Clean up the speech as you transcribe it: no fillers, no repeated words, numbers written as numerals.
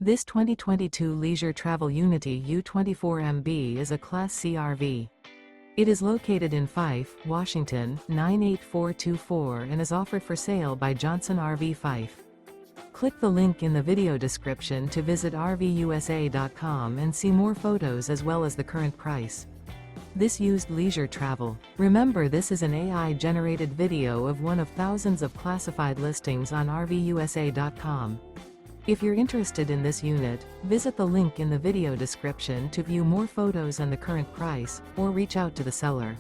This 2022 Leisure Travel Unity U24MB is a Class C RV. It is located in Fife, Washington, 98424 and is offered for sale by Johnson RV Fife. Click the link in the video description to visit RVUSA.com and see more photos as well as the current price. This used leisure travel. Remember, this is an AI-generated video of one of thousands of classified listings on RVUSA.com. If you're interested in this unit, visit the link in the video description to view more photos and the current price, or reach out to the seller.